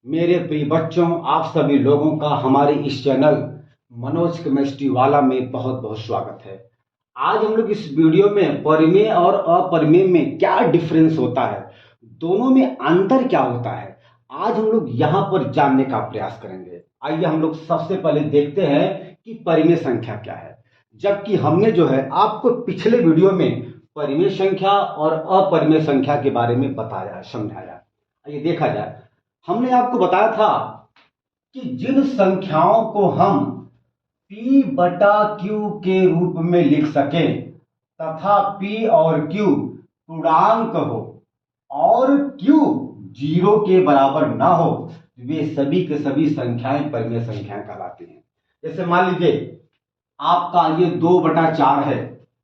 मेरे प्रिय बच्चों, आप सभी लोगों का हमारे इस चैनल मनोज केमिस्ट्री वाला में बहुत बहुत स्वागत है। आज हम लोग इस वीडियो में परिमेय और अपरिमेय में क्या डिफरेंस होता है, दोनों में अंतर क्या होता है, आज हम लोग यहाँ पर जानने का प्रयास करेंगे। आइए हम लोग सबसे पहले देखते हैं कि परिमेय संख्या क्या है। जबकि हमने जो है आपको पिछले वीडियो में परिमेय संख्या और अपरिमेय संख्या के बारे में बताया, समझाया। आइए देखा जाए। हमने आपको बताया था कि जिन संख्याओं को हम P बटा Q के रूप में लिख सकें तथा P और Q पूर्णांक हो और Q 0 के बराबर ना हो, वे सभी के सभी संख्याएं परिमेय संख्याएं कहलाती हैं। जैसे मान लीजिए आपका ये 2/4 है।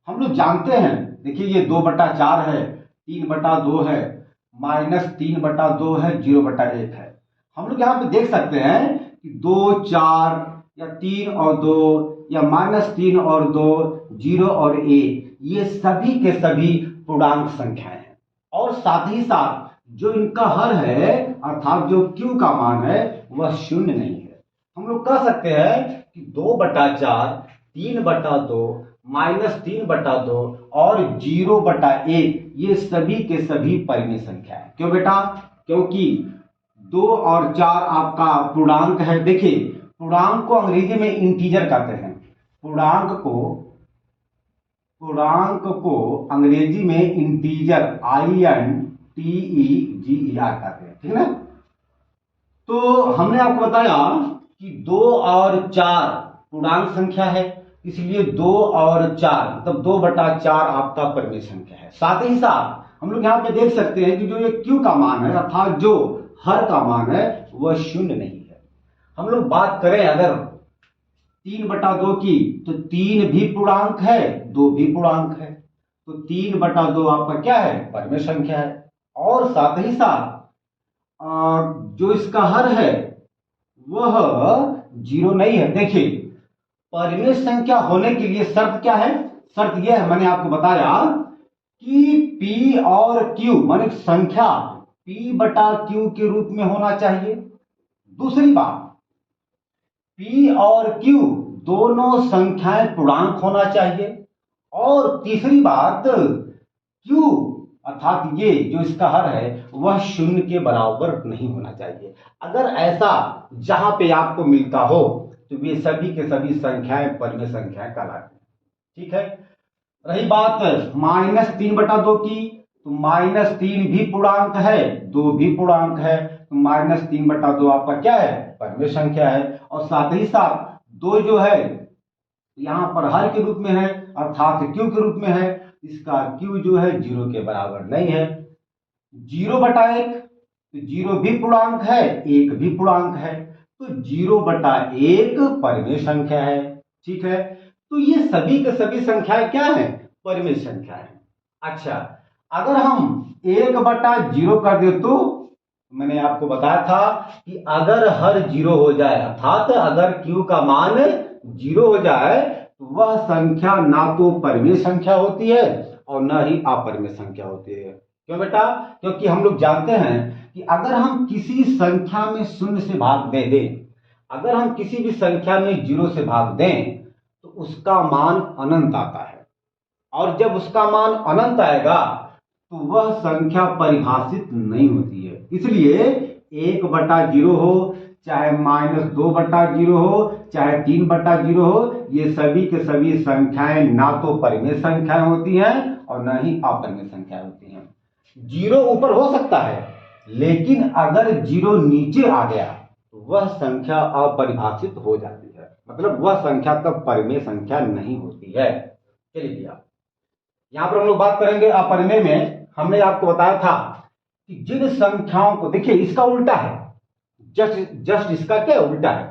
हम लोग जानते हैं, देखिए ये 2/4 है, 3/2 है, -3/2 है, 0/1 है। हम लोग यहाँ पे देख सकते हैं कि 2 4 या 3 और 2 या -3 और 2, 0 और 1, ये सभी के सभी पूर्णांक संख्याएं हैं। और साथ ही साथ जो इनका हर है अर्थात जो Q का मान है वह शून्य नहीं है। हम लोग कह सकते हैं कि 2/4, 3/2, -3/2 और 0/1 ये सभी के सभी परिमेय संख्या है। क्यों बेटा? क्योंकि 2 और 4 आपका पूर्णांक है। देखिए पूर्णांक को अंग्रेजी में इंटीजर कहते हैं। पूर्णांक को अंग्रेजी में इंटीजर INTEGER कहते हैं, ठीक है ना। तो हमने आपको बताया कि 2 और 4 पूर्णांक संख्या है, इसलिए 2 और 4 मतलब 2/4 आपका परिमेय संख्या है। साथ ही साथ हम लोग यहाँ पे देख सकते हैं कि जो ये Q का मान है अर्थात जो हर का मान है वह शून्य नहीं है। हम लोग बात करें अगर 3/2 की, तो 3 भी पूर्णांक है, 2 भी पूर्णांक है, तो 3/2 आपका क्या है? परिमेय संख्या है। और साथ ही साथ जो इसका हर है वह 0 नहीं है। देखिए परिमेय संख्या होने के लिए शर्त क्या है? शर्त यह है, मैंने आपको बताया कि P और Q माने संख्या P/Q के रूप में होना चाहिए। दूसरी बात, P और Q दोनों संख्याएं पूर्णांक होना चाहिए। और तीसरी बात, Q अर्थात ये जो इसका हर है वह शून्य के बराबर नहीं होना चाहिए। अगर ऐसा जहां पे आपको मिलता हो तो वे सभी के सभी संख्याएं परिमेय संख्याएं कहलाती हैं, ठीक है। रही बात -3/2 की, तो -3 भी पूर्णांक है, 2 भी पूर्णांक है, तो -3/2 आपका क्या है? परिमेय संख्या है। और साथ ही साथ 2 जो है यहां पर हर के रूप में है अर्थात Q के रूप में है, इसका Q जो है 0 के बराबर नहीं है। 0/1, तो 0 भी पूर्णांक है, 1 भी पूर्णांक है, तो 0/1 परिमेय संख्या है, ठीक है। तो ये सभी के सभी संख्याएं क्या है? परिमेय संख्या है। अच्छा, अगर हम 1/0 कर दे तो मैंने आपको बताया था कि अगर हर 0 हो जाए अर्थात अगर Q का मान 0 हो जाए तो वह संख्या ना तो परिमेय संख्या होती है और न ही अपरिमेय संख्या होती है। क्यों बेटा? क्योंकि हम लोग जानते हैं कि अगर हम किसी संख्या में 0 से भाग दे दें, अगर हम किसी भी संख्या में 0 से भाग दें तो उसका मान अनंत आता है। और जब उसका मान अनंत आएगा तो वह संख्या परिभाषित नहीं होती है। इसलिए 1/0 हो चाहे -2/0 हो चाहे 3/0 हो, ये सभी के सभी संख्याएं ना तो परिमेय संख्याएं होती हैं और न ही अपरिमेय संख्याएं होती हैं। 0 ऊपर हो सकता है, लेकिन अगर 0 नीचे आ गया तो वह संख्या अपरिभाषित हो जाती है, मतलब वह संख्या तब परिमेय संख्या नहीं होती है। चलिए भैया, यहां पर हम लोग बात करेंगे अपरिमेय में। हमने आपको बताया था कि जिन संख्याओं को, देखिए इसका उल्टा है, जस्ट इसका क्या उल्टा है,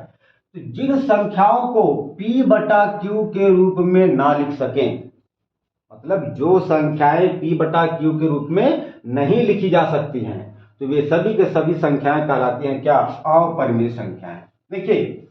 तो जिन संख्याओं को P/Q के रूप में ना लिख सकें, मतलब जो संख्याएं P/Q के रूप में नहीं लिखी जा सकती हैं, तो वे सभी के सभी संख्याएं कहलाती हैं क्या? अपरिमेय संख्याएं। देखिए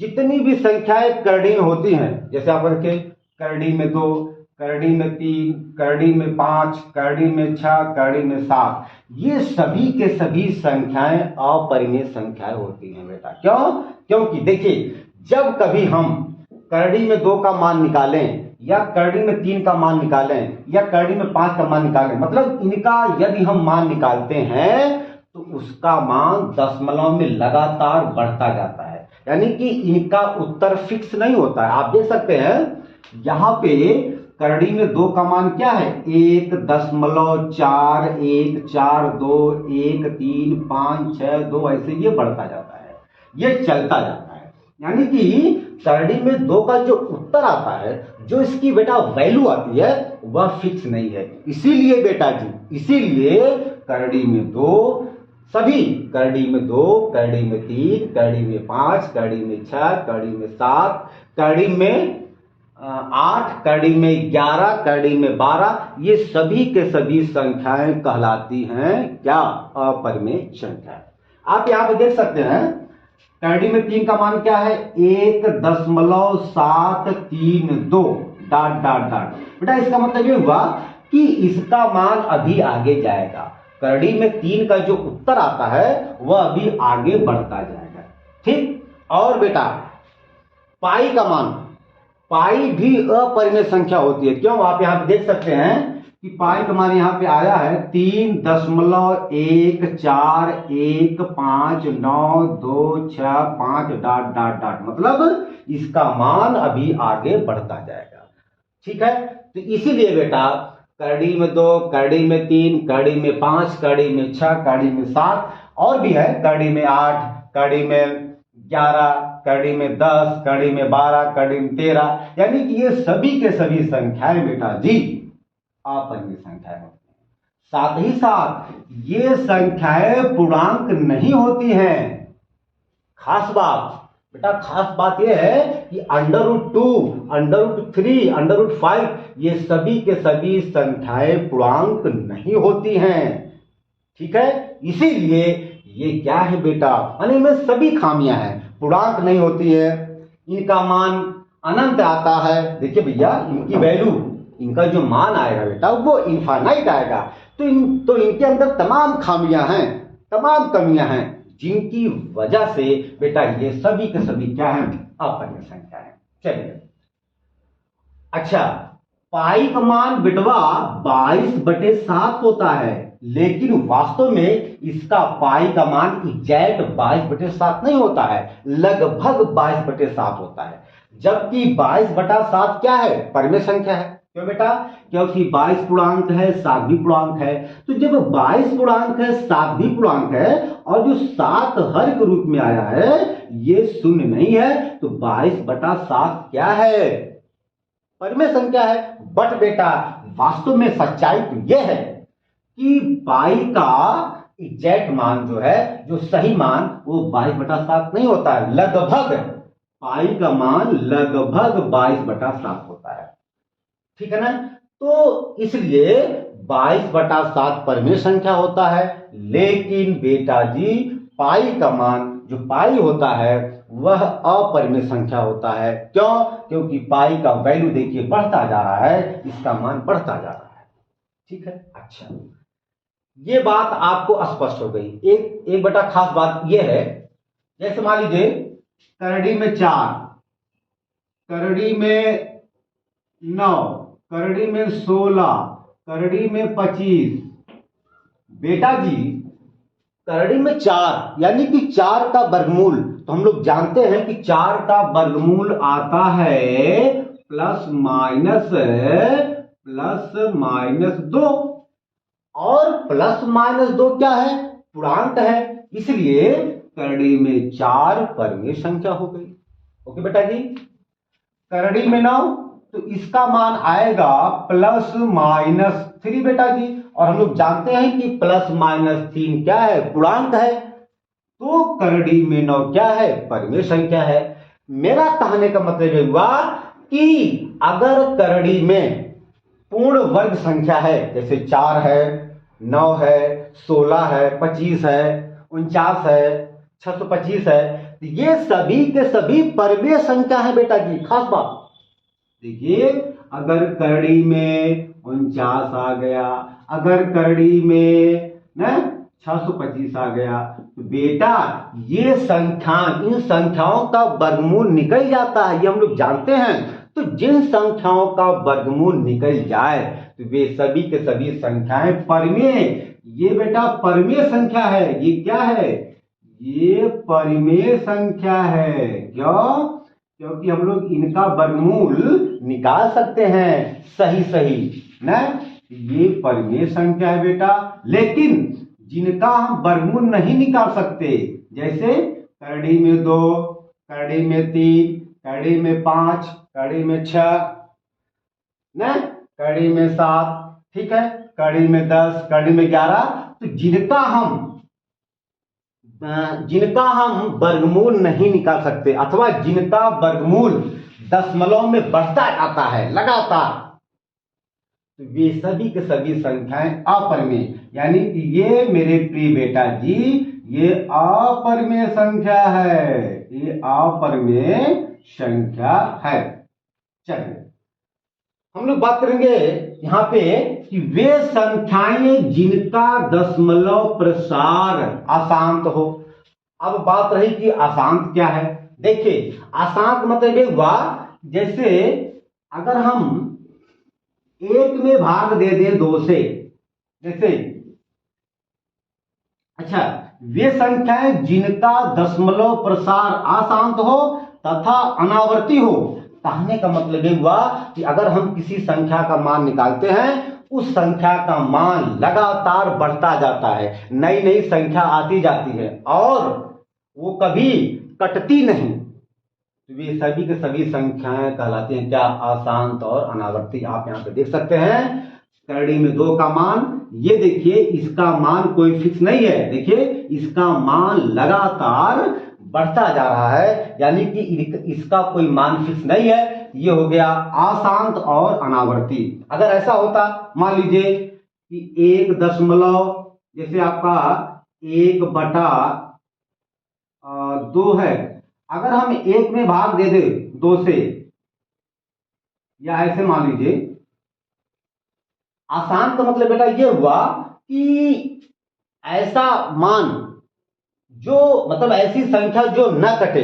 जितनी भी संख्याएं कर्णीय होती हैं, जैसे आप देखें कर्णी में 2, करड़ी में 3, करड़ी में 5, करड़ी में 6, करड़ी में 7, ये सभी के सभी संख्याएं अपरिमेय संख्याएं होती हैं बेटा। क्यों? क्योंकि देखिए, जब कभी हम करड़ी में 2 का मान निकालें या करड़ी में 3 का मान निकालें या करड़ी में 5 का मान निकालें, मतलब इनका यदि हम मान निकालते हैं तो उसका मान दशमलव में लगातार बढ़ता जाता है, यानी कि इनका उत्तर फिक्स नहीं होता है। आप देख सकते हैं यहां पे करड़ी में 2 का मान क्या है, 1.4142, 1.356 ऐसे ये बढ़ता जाता है, ये चलता जाता है। यानी कि करड़ी में 2 का जो उत्तर आता है, जो इसकी बेटा वैल्यू आती है, वह फिक्स नहीं है। इसीलिए बेटा जी, इसीलिए करड़ी में 2, सभी करड़ी में 2, करड़ी में 3, करड़ी में 5, करड़ी में 6, करड़ी में 7, करड़ी में 8, करड़ी में 11, करड़ी में 12, ये सभी के सभी संख्याएं कहलाती हैं क्या, अपरिमेय संख्या। आप यहां पे देख सकते हैं करड़ी में 3 का मान क्या है, 1.732 डॉट डॉट डॉट। बेटा इसका मतलब ये हुआ कि इसका मान अभी आगे जाएगा, करड़ी में 3 का जो उत्तर आता है वह अभी आगे बढ़ता जाएगा, ठीक। और बेटा पाई का मान, पाई भी अपरिमेय संख्या होती है। क्यों? आप यहां पे देख सकते हैं कि पाई का मान यहां पे आया है 3.1415925 डॉट डॉट डॉट, मतलब इसका मान अभी आगे बढ़ता जाएगा, ठीक है। तो इसीलिए बेटा करड़ी में 2, करड़ी में 3, करड़ी में 5, करड़ी में 6, करड़ी में 7, और भी है करड़ी में 8, करड़ी में 11, करड़ी में 10, करड़ी में 12, करड़ी में 13, यानी कि ये सभी के सभी संख्याएं बेटा जी अपरिमेय संख्याएं होती हैं। साथ ही साथ ये संख्याएं पूर्णांक नहीं होती हैं। खास बात बेटा, खास बात यह है कि √2, √3, √5 ये सभी के सभी संख्याएं पूर्णांक नहीं होती हैं, ठीक है। इसीलिए ये क्या है बेटा, यानी इनमें सभी खामियां हैं, पूर्णांक नहीं होती है, इनका मान अनंत आता है। देखिए भैया, इनकी वैल्यू, इनका जो मान आएगा बेटा वो इनफाइनाइट आएगा। तो इनके अंदर तमाम खामियां हैं, तमाम कमियां हैं, जिनकी वजह से बेटा ये सभी के सभी क्या है, अपरिमेय संख्या है। चलिए, अच्छा, पाई का मान बेटवा 22/7 होता है, लेकिन वास्तव में इसका पाई का मान एग्जैक्ट 22/7 नहीं होता है, लगभग 22/7 होता है। जबकि 22/7 क्या है, परिमेय संख्या है। क्यों बेटा? क्योंकि 22 पूर्णांक है, 7 भी पूर्णांक है। तो जब 22 पूर्णांक है, 7 भी पूर्णांक है, और जो 7 हर के रूप में आया है ये शून्य नहीं है, तो 22/7 क्या है, परिमेय संख्या है। बट बेटा वास्तव में सच्चाई तो यह है कि पाई का एग्जैक्ट मान जो है, जो सही मान, वो 22/7 नहीं होता है, लगभग पाई का मान लगभग 22/7 होता है, ठीक है ना। तो इसलिए 22/7 परिमेय संख्या होता है, लेकिन बेटा जी पाई का मान जो पाई होता है वह अपरिमेय संख्या होता है। क्यों? क्योंकि पाई का वैल्यू देखिए बढ़ता जा रहा है, इसका मान बढ़ता जा रहा है, ठीक है। अच्छा, ये बात आपको स्पष्ट हो गई। एक बेटा खास बात यह है, जैसे मान लीजिए करड़ी में 4, करड़ी में 9, करड़ी में 16, करड़ी में 25। बेटा जी करड़ी में 4 यानी कि 4 का वर्गमूल, तो हम लोग जानते हैं कि 4 का वर्गमूल आता है प्लस माइनस 2, और प्लस माइनस 2 क्या है, पूर्णांक है। इसलिए करड़ी में 4 परिमेय संख्या हो गई। ओके बेटा जी। करड़ी में 9, तो इसका मान आएगा +-3 बेटा जी, और हम लोग जानते हैं कि +-3 क्या है, पूर्णांक है। तो करड़ी में 9 क्या है, परिमेय संख्या है। मेरा कहने का मतलब ये हुआ कि अगर करड़ी में पूर्ण वर्ग संख्या है, जैसे 4 है, 9 है, 16 है, 25 है, 49 है, 625 है, तो ये सभी के सभी परिमेय संख्या है बेटा जी। खास बात, देखिए, अगर करड़ी में 49 आ गया, अगर करड़ी में ना 625 आ गया, तो बेटा ये संख्या, इन संख्याओं का वर्गमूल निकल जाता है, ये हम लोग जानते हैं। तो जिन संख्याओं का वर्गमूल निकल जाए तो वे सभी के सभी संख्याएं परिमेय। ये बेटा परिमेय संख्या है। ये क्या है? ये परिमेय संख्या है। क्यों? क्योंकि हम लोग इनका वर्गमूल निकाल सकते हैं सही सही ना। ये परिमेय संख्या है बेटा। लेकिन जिनका हम वर्गमूल नहीं निकाल सकते, जैसे करड़ी में 2, करड़ी में 3, करड़ी में 5, करड़ी में 6 ना, करड़ी में 7, ठीक है, करड़ी में 10, करड़ी में 11, तो जिनका हम वर्गमूल नहीं निकाल सकते अथवा जिनका वर्गमूल दशमलव में बढ़ता जाता है लगातार, तो वे सभी के सभी संख्याएं अपरिमेय। यानी कि ये मेरे प्रिय बेटा जी, ये अपरिमेय संख्या है। ये अपरिमेय संख्या है। चलिए हम लोग बात करेंगे यहां पे कि वे संख्याएं जिनका दशमलव प्रसार अशांत हो। अब बात रही कि अशांत क्या है। देखिए, अशांत मतलब ये हुआ, जैसे अगर हम 1 में भाग दे दें 2 से, जैसे अच्छा, वे संख्याएं जिनका दशमलव प्रसार अशांत हो तथा अनावर्ती हो। कहने का मतलब ये हुआ कि अगर हम किसी संख्या का मान निकालते हैं, उस संख्या का मान लगातार बढ़ता जाता है, नई नई संख्या आती जाती है और वो कभी कटती नहीं, तो वे सभी के सभी संख्याएं कहलाती हैं क्या? अशांत और अनावर्ती। आप यहां पे देख सकते हैं करड़ी में 2 का मान, ये देखिए इसका मान कोई फिक्स नहीं है। देखिए इसका मान लगातार बढ़ता जा रहा है, यानी कि इसका कोई मान फिक्स नहीं है। ये हो गया अशांत और अनावर्ती। अगर ऐसा होता, मान लीजिए कि 1 दशमलव, जैसे आपका 1/2 है, अगर हम 1 में भाग दे दे 2 से, या ऐसे मान लीजिए, अशांत का मतलब बेटा ये हुआ कि ऐसा मान जो मतलब ऐसी संख्या जो न कटे,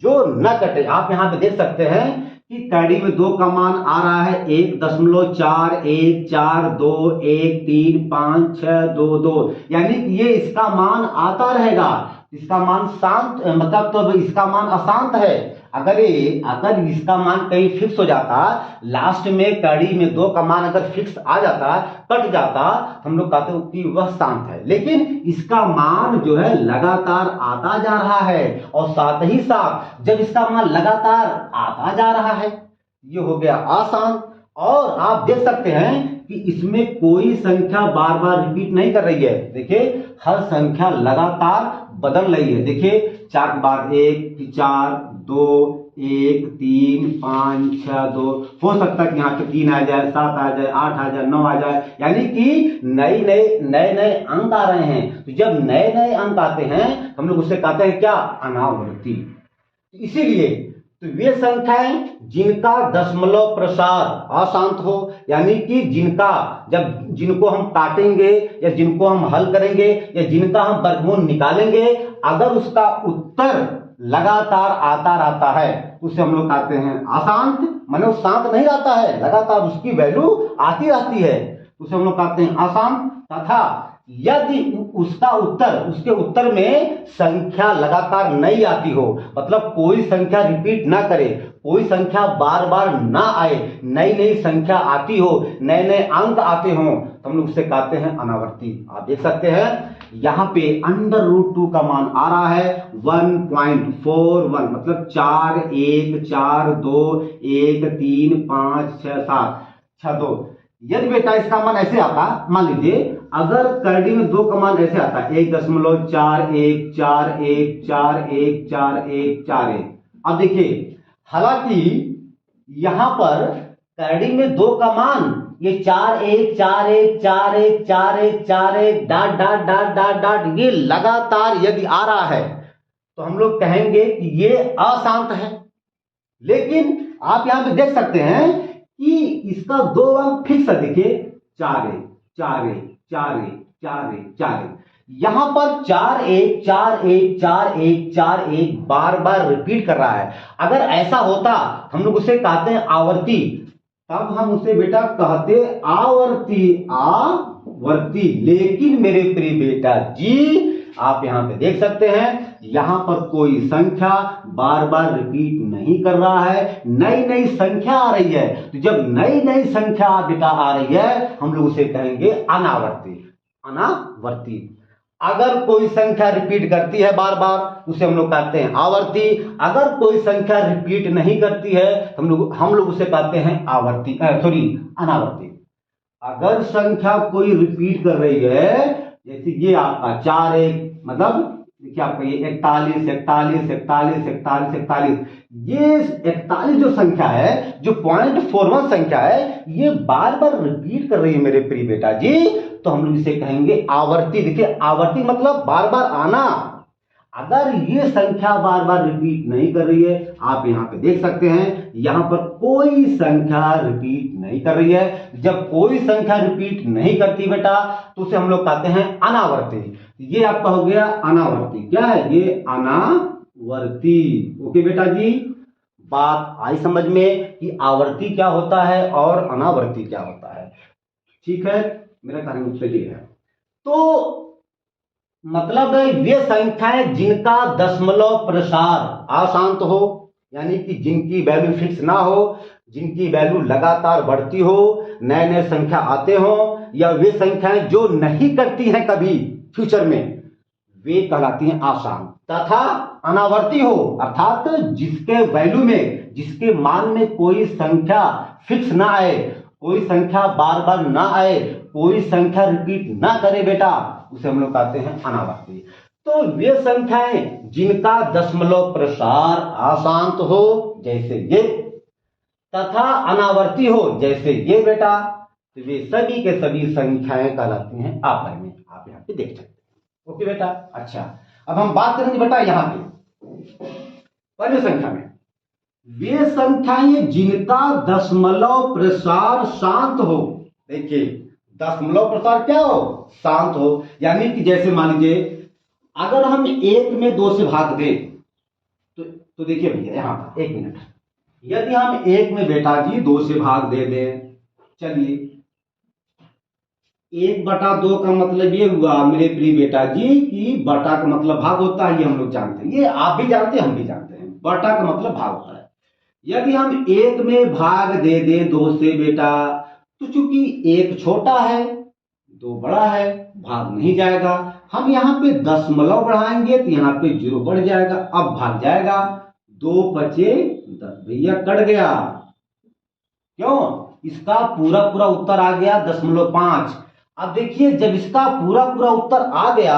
जो न कटे। आप यहां पे देख सकते हैं कि करड़ी में 2 का मान आ रहा है 1.4142135562, यानी कि ये इसका मान आता रहेगा। इसका मान शांत मतलब तो इसका मान अशांत है। अगर इसका मान कहीं फिक्स हो जाता, लास्ट में कड़ी में 2 का मान अगर फिक्स आ जाता, कट जाता, हम लोग कहते हैं कि वह शांत है। लेकिन इसका मान जो है लगातार आता जा रहा है, और साथ ही साथ जब इसका मान लगातार आता जा रहा है, ये हो गया अशांत। और आप देख सकते हैं कि इसमें कोई संख्या बार बार रिपीट नहीं कर रही है। देखिए हर संख्या लगातार बदल रही है। देखिए 4 बार 1, 4, 2, 1, 3, 5, 6, 2, हो सकता है कि यहाँ पे 3 आ जाए, 7 आ जाए, 8 आ जाए, 9 आ जाए, यानी कि नए नए अंक आ रहे हैं। तो जब नए नए अंक आते हैं हम लोग उसे कहते हैं क्या? अनावर्ती। इसीलिए तो वे संख्याएं जिनका दशमलव प्रसार अशांत हो, यानी कि जिनको हम काटेंगे या जिनको हम हल करेंगे या जिनका हम वर्गमूल निकालेंगे, अगर उसका उत्तर लगातार आता रहता है उसे हम लोग कहते हैं अशांत। माने वो शांत नहीं रहता है, लगातार उसकी वैल्यू आती रहती है, उसे हम लोग कहते हैं अशांत। तथा यदि उसके उत्तर में संख्या लगातार नहीं आती हो, मतलब कोई संख्या रिपीट ना करे, कोई संख्या बार बार ना आए, नई नई संख्या आती हो, नए नए अंक आते हो, तो हम लोग उसे कहते हैं अनावर्ती। आप देख सकते हैं यहां पे √2 का मान आ रहा है 1.41, मतलब 4, 1, 4, 2, 1, 3, 5, 6, 7, 6, 2। यदि बेटा इसका मान ऐसे आता, मान लीजिए अगर करड़ी में 2 का मान ऐसे आता 1.4141414141। अब देखिए, हालांकि यहां पर करड़ी में 2 का मान ये 4141414141 dot dot dot dot dot ये लगातार यदि आ रहा है तो हम लोग कहेंगे कि ये अशांत है। लेकिन आप यहाँ पे देख सकते हैं कि इसका 2 अंक फिक्स है। देखिए 4 1 4 1 4 1 4 1 4 1, यहां पर 4 1 4 1 4 1 4 1 बार बार रिपीट कर रहा है। अगर ऐसा होता हम लोग उसे कहते हैं आवर्ती, तब हम उसे बेटा कहते आवर्ती आवर्ती। लेकिन मेरे प्रिय बेटा जी आप यहां पे देख सकते हैं यहां पर कोई संख्या बार बार रिपीट नहीं कर रहा है, नई नई संख्या आ रही है। तो जब नई नई संख्या बेटा आ रही है हम लोग उसे कहेंगे अनावर्ती अनावर्ती। अगर कोई संख्या रिपीट करती है बार बार उसे हम लोग कहते हैं आवर्ती। अगर कोई संख्या रिपीट नहीं करती है हम लोग उसे कहते हैं आवर्ती अनावर्ती। अगर संख्या कोई रिपीट कर रही है, जैसे ये आपका 4 1 मतलब देखिए आपका ये 41 41 41 41 41, ये 41 जो संख्या है, जो 0.41 संख्या है, ये बार बार रिपीट कर रही है मेरे प्रिय बेटा जी, तो हम लोग इसे कहेंगे आवर्ती। देखिए आवर्ती मतलब बार बार आना। अगर ये संख्या बार बार रिपीट नहीं कर रही है, आप यहां पे देख सकते हैं यहां पर कोई संख्या रिपीट नहीं कर रही है। जब कोई संख्या रिपीट नहीं करती बेटा तो उसे हम लोग कहते हैं अनावर्ती। ये आपका हो गया अनावर्ती। क्या है ये? अनावर्ती। ओके बेटा जी, बात आई समझ में कि आवर्ती क्या होता है और अनावर्ती क्या होता है। ठीक है, मेरा कहने का उत्तर ये है। तो मतलब वे संख्याएं जिनका दशमलव प्रसार अशांत हो, यानी कि जिनकी वैल्यू फिक्स ना हो, जिनकी वैल्यू लगातार बढ़ती हो, नए नए संख्या आते हो, या वे संख्याएं जो नहीं करती हैं कभी फ्यूचर में, वे कहलाती हैं अशांत। तथा अनावर्ती हो अर्थात जिसके वैल्यू में, जिसके मान में कोई संख्या फिक्स ना आए, कोई संख्या बार बार ना आए, कोई संख्या रिपीट ना करे बेटा, उसे हम लोग कहते हैं अनावर्ती। तो वे संख्याएं जिनका दशमलव प्रसार अशांत हो जैसे ये, तथा अनावर्ती हो जैसे ये बेटा, तो वे सभी के सभी संख्याएं कहलाती हैं अपरिमेय। आप यहाँ पे देख सकते हैं। ओके बेटा। अच्छा, अब हम बात करेंगे बेटा यहाँ पे पहली संख्या में, वे संख्याएं जिनका दशमलव प्रसार शांत हो। देखिए दशमलव प्रसार क्या हो? शांत हो। यानी कि जैसे मान लीजिए अगर हम 1 में 2 से भाग दें तो देखिए भैया यहां पर 1 मिनट, यदि हम 1 में बेटा जी 2 से भाग दे दें, चलिए 1/2 का मतलब ये हुआ मेरे प्रिय बेटा जी कि बटा का मतलब भाग होता है, ये हम लोग जानते हैं, ये आप भी जानते हैं हम भी जानते हैं, बटा का मतलब भाग होता है। यदि हम 1 में भाग दे दें 2 से बेटा, तो चूंकि 1 छोटा है 2 बड़ा है, भाग नहीं जाएगा। हम यहाँ पे दशमलव बढ़ाएंगे तो यहाँ पे 0 बढ़ जाएगा, अब भाग जाएगा। 2 बचे 10, भैया कट गया। क्यों? इसका पूरा पूरा उत्तर आ गया 0.5। अब देखिए जब इसका पूरा पूरा उत्तर आ गया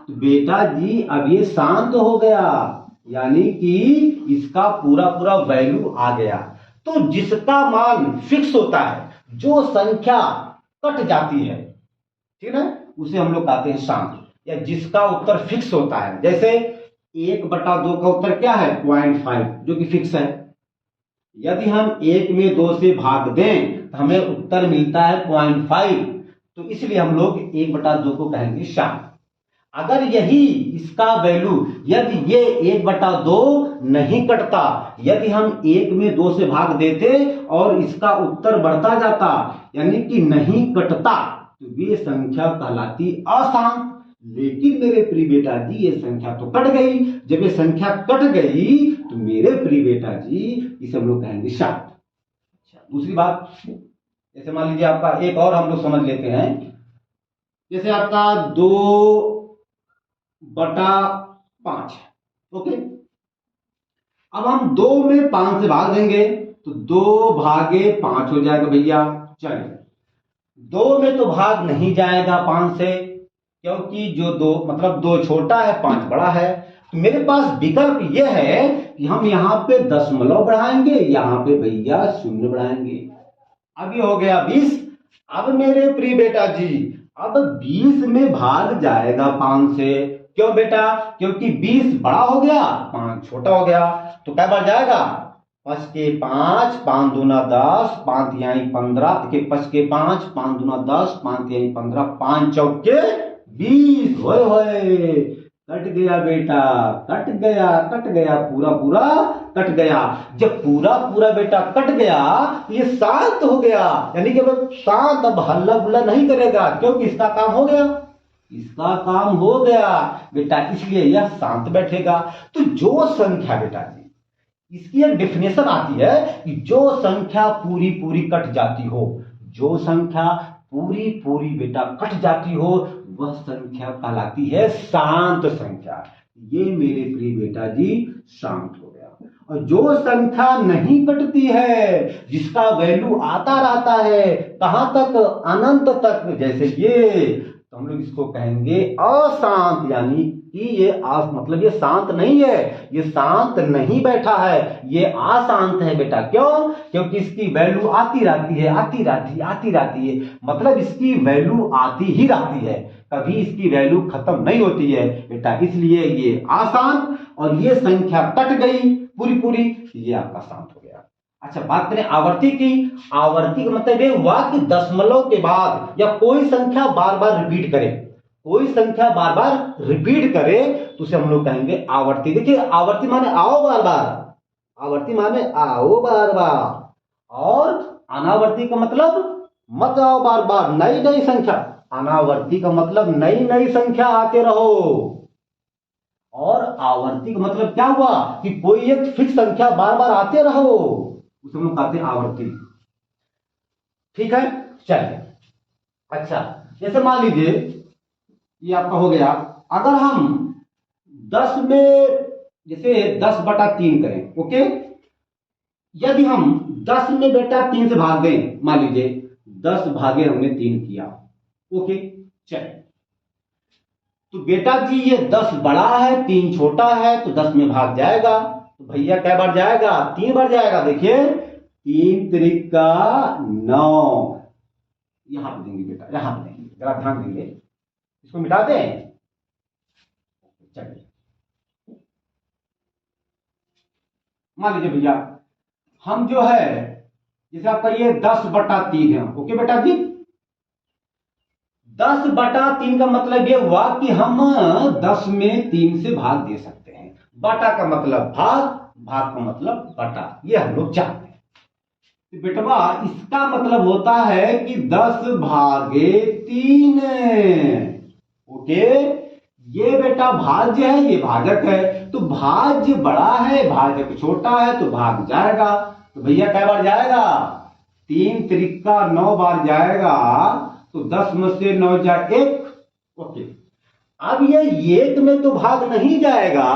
तो बेटा जी अब ये शांत हो गया, यानी कि इसका पूरा पूरा वैल्यू आ गया। तो जिसका मान फिक्स होता है, जो संख्या कट जाती है, ठीक है, उसे हम लोग कहते हैं शांत, या जिसका उत्तर फिक्स होता है। जैसे 1/2 का उत्तर क्या है? 0.5, जो कि फिक्स है। यदि हम 1 में 2 से भाग दें तो हमें उत्तर मिलता है 0.5, तो इसलिए हम लोग 1/2 को कहेंगे शांत। अगर यही इसका वैल्यू, यदि ये 1/2 नहीं कटता, यदि हम 1 में 2 से भाग देते और इसका उत्तर बढ़ता जाता, यानी कि नहीं कटता, तो वे संख्या कहलाती अशांत। लेकिन मेरे प्रिय बेटा जी ये संख्या तो कट गई। जब ये संख्या कट गई तो मेरे प्रिय बेटा जी इसे हम लोग कहेंगे शांत। अच्छा, दूसरी बात, जैसे मान लीजिए आपका एक और हम लोग समझ लेते हैं, जैसे आपका 2/5। ओके, अब हम 2 में 5 से भाग देंगे तो 2/5 हो जाएगा भैया। चलिए 2 में तो भाग नहीं जाएगा 5 से, क्योंकि जो 2 छोटा है 5 बड़ा है। तो मेरे पास विकल्प यह है कि हम यहाँ पे दशमलव बढ़ाएंगे, यहाँ पे भैया 0 बढ़ाएंगे। अब ये हो गया 20। अब मेरे प्रिय बेटा जी अब 20 में भाग जाएगा 5 से। क्यों बेटा? क्योंकि 20 बड़ा हो गया 5 छोटा हो गया, तो क्या बढ़ जाएगा? 5 के 5, 5 दूना 10, 5 तिहाई 15। देखिए 5 के 5, 5 दूना 10, 5 तिहाई 15, 5 चौके 20। होए होए, कट गया बेटा, कट गया, पूरा पूरा कट गया। जब पूरा पूरा बेटा कट गया तो ये शांत हो गया, यानी कि अब शांत, अब हल्ला गुल्ला नहीं करेगा, क्योंकि इसका काम हो गया, इसका काम हो गया बेटा, इसलिए यह शांत बैठेगा। तो जो संख्या बेटा जी, इसकी एक डेफिनेशन आती है कि जो संख्या पूरी पूरी कट जाती हो, जो संख्या पूरी पूरी बेटा कट जाती हो, वह संख्या कहलाती है शांत संख्या। ये मेरे प्रिय बेटा जी शांत हो गया। और जो संख्या नहीं कटती है, जिसका वैल्यू आता रहता है, कहां तक, अनंत तक, जैसे ये, तो हम लोग इसको कहेंगे अशांत। यानी कि ये मतलब ये शांत नहीं है, ये शांत नहीं बैठा है, ये अशांत है बेटा। क्यों? क्योंकि इसकी वैल्यू आती रहती है, आती रहती है, मतलब इसकी वैल्यू आती ही रहती है, कभी इसकी वैल्यू खत्म नहीं होती है बेटा, इसलिए ये अशांत। और ये संख्या कट गई पूरी पूरी, ये आपका शांत हो गया। अच्छा, बात करें आवर्ती की। आवर्ती का मतलब ये हुआ कि दशमलव के बाद या कोई संख्या बार बार रिपीट करे, कोई संख्या बार बार रिपीट करे तो उसे हम लोग कहेंगे आवर्ती। देखिए आवर्ती माने आओ बार बार, आवर्ती माने आओ बार बार, और अनावर्ती का मतलब मत आओ बार बार, नई नई संख्या। अनावर्ती का मतलब नई नई संख्या आते रहो, और आवर्ती का मतलब क्या हुआ कि कोई एक फिक्स संख्या बार बार आते रहो, उसे हम लोग कहते हैं आवर्ती। ठीक है, चलिए। अच्छा, जैसे मान लीजिए ये आपका हो गया, अगर हम 10 में जैसे 10/3 करें, ओके, यदि हम 10 में बेटा 3 से भाग दें, मान लीजिए 10 भागे हमने 3 किया, ओके, चलिए, तो बेटा जी ये 10 बड़ा है, 3 छोटा है, तो 10 में भाग जाएगा, तो भैया क्या बार जाएगा, 3 बार जाएगा। देखिए 3 त्रिका 9, यहां पे देंगे बेटा, यहां पे देंगे, जरा ध्यान देंगे, इसको मिटा दें। चलिए, मान लीजिए भैया हम जो है, जैसे आपका ये 10/3 है, ओके बेटा जी, 10/3 का मतलब ये हुआ कि हम 10 में 3 से भाग दे सकते हैं। बटा का मतलब भाग, भाग का मतलब बटा, ये हम लोग जानते हैं। तो बेटवा इसका मतलब होता है कि 10 भागे 3, ओके, ये बेटा भाज्य है, ये भाजक है, तो भाज्य बड़ा है, भाजक छोटा है, तो भाग जाएगा। तो भैया क्या बार जाएगा, 3 त्रिका 9 बार जाएगा, तो 10 में से 9 जाए 1, ओके। अब ये 1 में तो भाग नहीं जाएगा,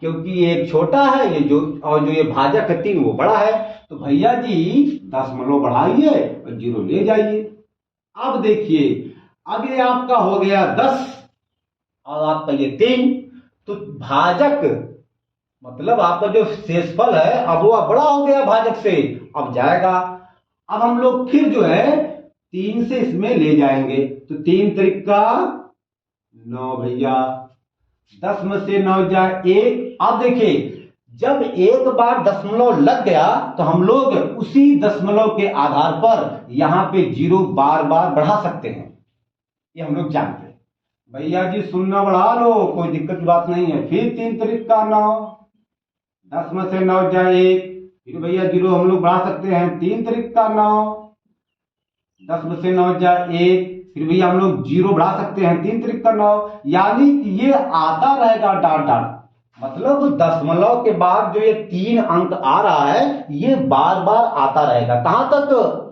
क्योंकि 1 छोटा है, ये जो, और जो ये भाजक है 3 वो बड़ा है, तो भैया जी 10 बढ़ाइए और 0 ले जाइए। अब देखिए, अब ये आपका हो गया 10 और आपका ये 3, तो भाजक मतलब आपका जो शेषफल है, अब वो बड़ा हो गया भाजक से, अब जाएगा। अब हम लोग फिर जो है 3 से इसमें ले जाएंगे, तो 3 त्रिका 9 भैया, 10 में से 9 जाए 1। अब देखिए जब एक बार दशमलव लग गया, तो हम लोग उसी दशमलव के आधार पर यहां पे 0 बार बार बढ़ा सकते हैं, ये हम लोग जानते हैं। भैया जी 0 बढ़ा लो, कोई दिक्कत की बात नहीं है। फिर 3 त्रिका 9, 10 में से 9 जाए 1, फिर भैया 0 हम लोग बढ़ा सकते हैं, 3 त्रिका 9, 10 में से 9 जाए 1, फिर भैया हम लोग 0 बढ़ा सकते हैं, 3 त्रिका 9, यानी कि ये आता रहेगा डाट डाट। मतलब दशमलव के बाद जो ये 3 अंक आ रहा है, ये बार बार आता रहेगा, कहां तक,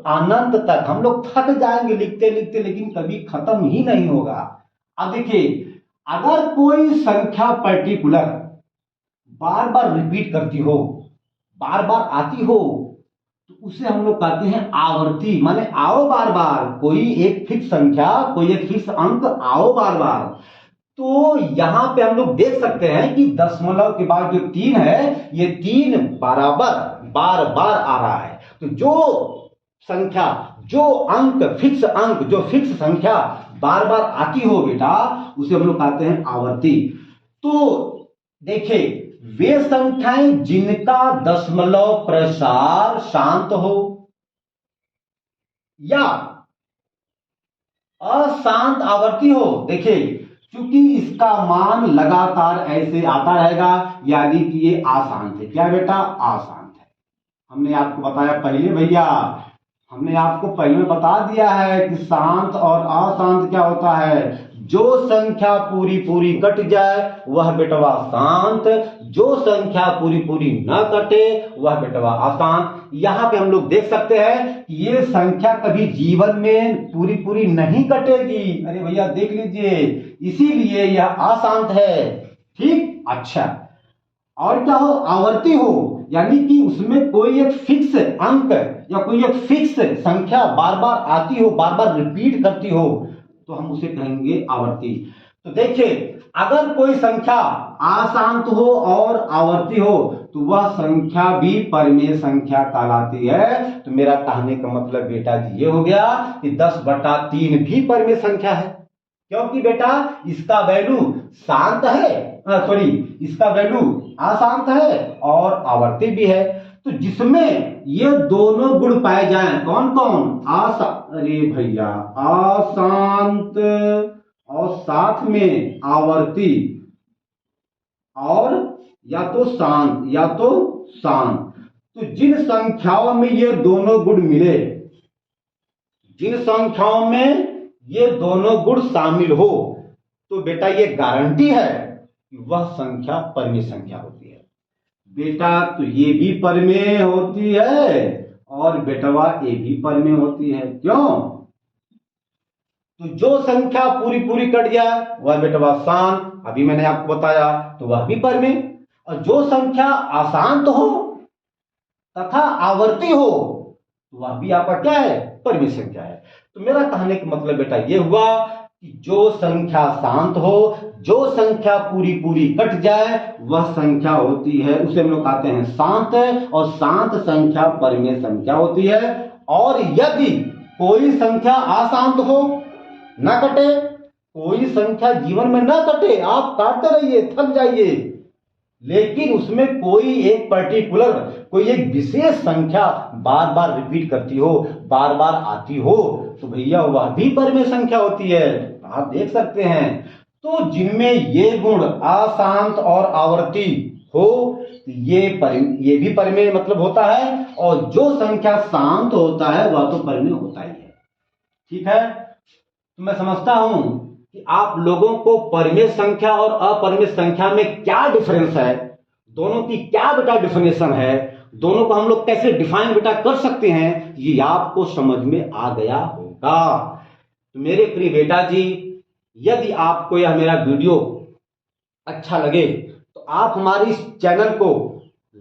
अनंत तक। हम लोग थक जाएंगे लिखते लिखते, लेकिन कभी खत्म ही नहीं होगा। अब देखिए, अगर कोई संख्या पर्टिकुलर बार बार रिपीट करती हो, बार बार आती हो, तो उसे हम लोग कहते हैं आवर्ती, माने आओ बार बार, कोई एक फिक्स संख्या, कोई एक फिक्स अंक आओ बार बार। तो यहां पे हम लोग देख सकते हैं कि दशमलव के बाद जो 3 है, ये 3 बराबर बार बार आ रहा है। तो जो संख्या, जो अंक, फिक्स अंक, जो फिक्स संख्या बार बार आती हो बेटा, उसे हम लोग कहते हैं आवर्ती। तो देखिए वे संख्याएं जिनका दशमलव प्रसार शांत हो या अशांत आवर्ती हो। देखिए, क्योंकि इसका मान लगातार ऐसे आता रहेगा, यानी कि ये अशांत है। क्या बेटा? अशांत है। हमने आपको बताया पहले भैया, हमने आपको पहले बता दिया है कि शांत और अशांत क्या होता है। जो संख्या पूरी पूरी कट जाए वह बेटवा शांत, जो संख्या पूरी पूरी न कटे वह बेटवा अशांत। यहां पे हम लोग देख सकते हैं कि ये संख्या कभी जीवन में पूरी पूरी नहीं कटेगी। अरे भैया देख लीजिए, इसीलिए यह अशांत है। ठीक, अच्छा। और क्या हो? आवर्ती हो, यानी कि उसमें कोई एक फिक्स अंक या कोई एक फिक्स संख्या बार बार आती हो, बार बार रिपीट करती हो, तो हम उसे कहेंगे आवर्ती। तो देखिए, अगर कोई संख्या अशांत हो और आवर्ती हो तो वह संख्या भी परिमेय संख्या कहलाती है। तो मेरा कहने का मतलब बेटा जी ये हो गया कि 10/3 भी परिमेय संख्या है, क्योंकि बेटा इसका वैल्यू शांत है, सॉरी, इसका वैल्यू अशांत है और आवर्ती भी है। तो जिसमें ये दोनों गुण पाए जाएं, कौन कौन? अरे भैया, अशांत और साथ में आवर्ती, और या तो शांत या तो शांत। तो जिन संख्याओं में ये दोनों गुण मिले, जिन संख्याओं में ये दोनों गुण शामिल हो, तो बेटा ये गारंटी है कि वह संख्या परिमेय संख्या होती है। बेटा तो ये भी परिमेय होती है और बेटवा ये भी परिमेय होती है। क्यों? तो जो संख्या पूरी पूरी कट जाए वह बेटवा शांत, अभी मैंने आपको बताया, तो वह भी परिमेय। और जो संख्या अशांत हो तथा आवर्ती हो तो वह भी आपका क्या है? परिमेय संख्या है। तो मेरा कहने का मतलब बेटा ये हुआ कि जो संख्या शांत हो, जो संख्या पूरी पूरी कट जाए वह संख्या होती है, उसे हम लोग कहते हैं शांत, और शांत संख्या परिमेय संख्या होती है। और यदि कोई संख्या अशांत हो, ना कटे, कोई संख्या जीवन में ना कटे, आप काटते रहिए, थक जाइए, लेकिन उसमें कोई एक पर्टिकुलर, कोई एक विशेष संख्या बार बार रिपीट करती हो, बार बार आती हो, तो भैया वह भी परिमेय संख्या होती है। आप देख सकते हैं। तो जिनमें ये गुण अशांत और आवर्ती हो, ये भी परिमेय मतलब होता है, और जो संख्या शांत होता है वह तो परिमेय होता ही है। ठीक है, तो मैं समझता हूं कि आप लोगों को परिमेय संख्या और अपरिमेय संख्या में क्या डिफरेंस है, दोनों की क्या बेटा डिफिनेशन है, दोनों को हम लोग कैसे डिफाइन बेटा कर सकते हैं, ये आपको समझ में आ गया होगा। तो मेरे प्रिय बेटा जी, यदि आपको यह मेरा वीडियो अच्छा लगे तो आप हमारे इस चैनल को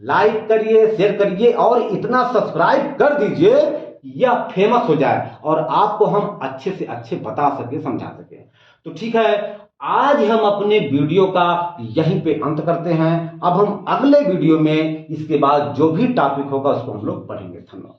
लाइक करिए, शेयर करिए और इतना सब्सक्राइब कर दीजिए यह फेमस हो जाए और आपको हम अच्छे से अच्छे बता सके, समझा सके। तो ठीक है, आज हम अपने वीडियो का यहीं पे अंत करते हैं। अब हम अगले वीडियो में इसके बाद जो भी टॉपिक होगा उसको हम लोग पढ़ेंगे। धन्यवाद।